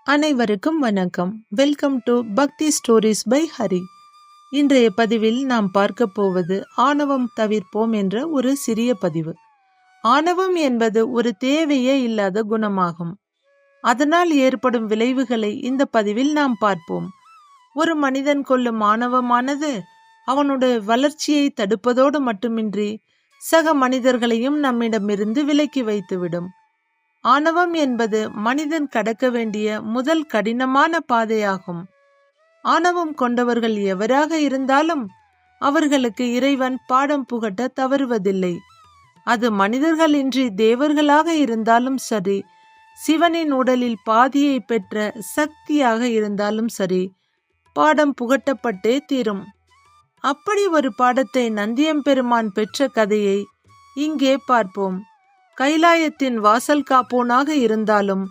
அனைவருக்கும் வணக்கம். Welcome to பக்தி ஸ்டோரிஸ் பை ஹரி. இன்றைய பதிவில் நாம் பார்க்க போவது ஆணவம் தவிர்ப்போம் என்ற ஒரு சிறிய பதிவு. ஆணவம் என்பது ஒரு தேவையே இல்லாத குணமாகும். அதனால் ஏற்படும் விளைவுகளை இந்த பதிவில் நாம் பார்ப்போம். ஒரு மனிதன் கொள்ளும் ஆணவமானது அவனுடைய வளர்ச்சியை தடுப்பதோடு மட்டுமின்றி சக மனிதர்களையும் நம்மிடமிருந்து விலக்கி வைத்துவிடும். ஆணவம் என்பது மனிதன் கடக்க வேண்டிய முதல் கடினமான பாதையாகும். ஆணவம் கொண்டவர்கள் எவராக இருந்தாலும் அவர்களுக்கு இறைவன் பாடம் புகட்ட தவறுவதில்லை. அது மனிதர்களின்றி தேவர்களாக இருந்தாலும் சரி, சிவனின் உடலில் பாதியை பெற்ற சக்தியாக இருந்தாலும் சரி, பாடம் புகட்டப்பட்டே தீரும். அப்படி ஒரு பாடத்தை நந்தியம்பெருமான் பெற்ற கதையை இங்கே பார்ப்போம். கைலாயத்தின் வாசல் காப்போனாக இருந்தாலும்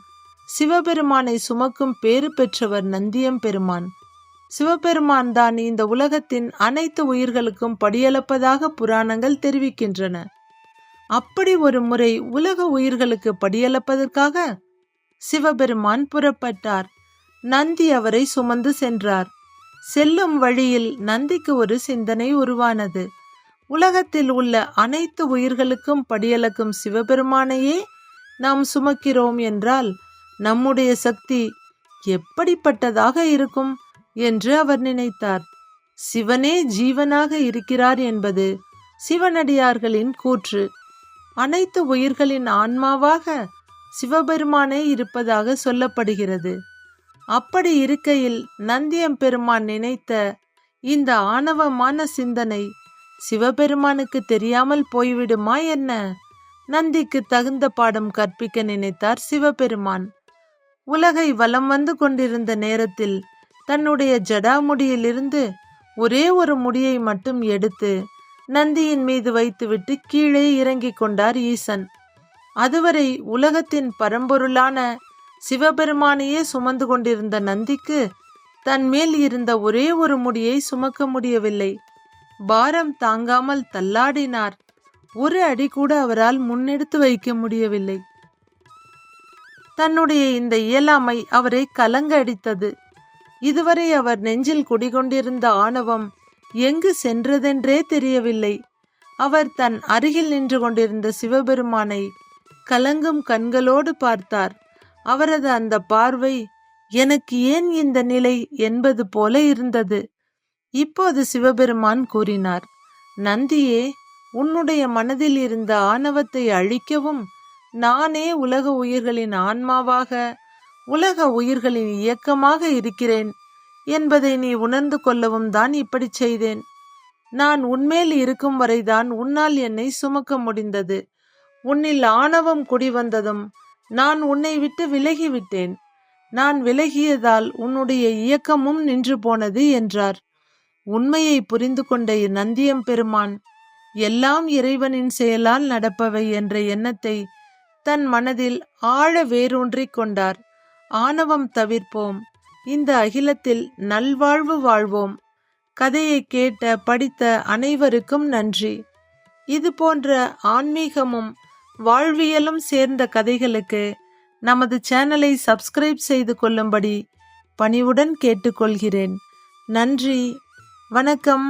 சிவபெருமானை சுமக்கும் பேறு பெற்றவர் நந்தியம்பெருமான். சிவபெருமான் தான் இந்த உலகத்தின் அனைத்து உயிர்களுக்கும் படியளப்பதாக புராணங்கள் தெரிவிக்கின்றன. அப்படி ஒரு முறை உலக உயிர்களுக்கு படியளப்பதற்காக சிவபெருமான் புறப்பட்டார். நந்தி அவரை சுமந்து சென்றார். செல்லும் வழியில் நந்திக்கு ஒரு சிந்தனை உருவானது. உலகத்தில் உள்ள அனைத்து உயிர்களுக்கும் படியளக்கும் சிவபெருமானையே நாம் சுமக்கிறோம் என்றால் நம்முடைய சக்தி எப்படிப்பட்டதாக இருக்கும் என்று அவர் நினைத்தார். சிவனே ஜீவனாக இருக்கிறார் என்பது சிவனடியார்களின் கூற்று. அனைத்து உயிர்களின் ஆன்மாவாக சிவபெருமானே இருப்பதாக சொல்லப்படுகிறது. அப்படி இருக்கையில் நந்தியம்பெருமான் நினைத்த இந்த ஆணவமான சிந்தனை சிவபெருமானுக்கு தெரியாமல் போய்விடுமா என்ன? நந்திக்கு தகுந்த பாடம் கற்பிக்க நினைத்தார் சிவபெருமான். உலகை வலம் வந்து கொண்டிருந்த நேரத்தில் தன்னுடைய ஜடாமுடியிலிருந்து ஒரே ஒரு முடியை மட்டும் எடுத்து நந்தியின் மீது வைத்துவிட்டு கீழே இறங்கிக் கொண்டார் ஈசன். அதுவரை உலகத்தின் பரம்பொருளான சிவபெருமானையே சுமந்து கொண்டிருந்த நந்திக்கு தன் மேல் இருந்த ஒரே ஒரு முடியை சுமக்க முடியவில்லை. பாரம் தாங்காமல் தள்ளாடினார். ஒரு அடி கூட அவரால் முன்னெடுத்து வைக்க முடியவில்லை. தன்னுடைய இந்த இயலாமை அவரை கலங்க அடித்தது. இதுவரை அவர் நெஞ்சில் குடிகொண்டிருந்த ஆணவம் எங்கு சென்றதென்றே தெரியவில்லை. அவர் தன் அருகில் நின்று கொண்டிருந்த சிவபெருமானை கலங்கும் கண்களோடு பார்த்தார். அவரது அந்த பார்வை எனக்கு ஏன் இந்த நிலை என்பது போல இருந்தது. இப்போது சிவபெருமான் கூறினார், நந்தியே, உன்னுடைய மனதில் இருந்த ஆணவத்தை அழிக்கவும் நானே உலக உயிர்களின் ஆன்மாவாக, உலக உயிர்களின் இயக்கமாக இருக்கிறேன் என்பதை நீ உணர்ந்து கொள்ளவும் தான் இப்படி செய்தேன். நான் உன்மேல் இருக்கும் வரைதான் உன்னால் என்னை சுமக்க முடிந்தது. உன்னில் ஆணவம் குடிவந்ததும் நான் உன்னை விட்டு விலகிவிட்டேன். நான் விலகியதால் உன்னுடைய இயக்கமும் நின்று போனது என்றார். உண்மையை புரிந்து கொண்ட நந்தியம்பெருமான் எல்லாம் இறைவனின் செயலால் நடப்பவை என்ற எண்ணத்தை தன் மனதில் ஆழ வேரூன்றிக் கொண்டார். ஆணவம் தவிர்ப்போம், இந்த அகிலத்தில் நல்வாழ்வு வாழ்வோம். கதையை கேட்ட படித்த அனைவருக்கும் நன்றி. இது போன்ற ஆன்மீகமும் வாழ்வியலும் சேர்ந்த கதைகளுக்கு நமது சேனலை சப்ஸ்கிரைப் செய்து கொள்ளும்படி பணிவுடன் கேட்டுக்கொள்கிறேன். நன்றி. வணக்கம்.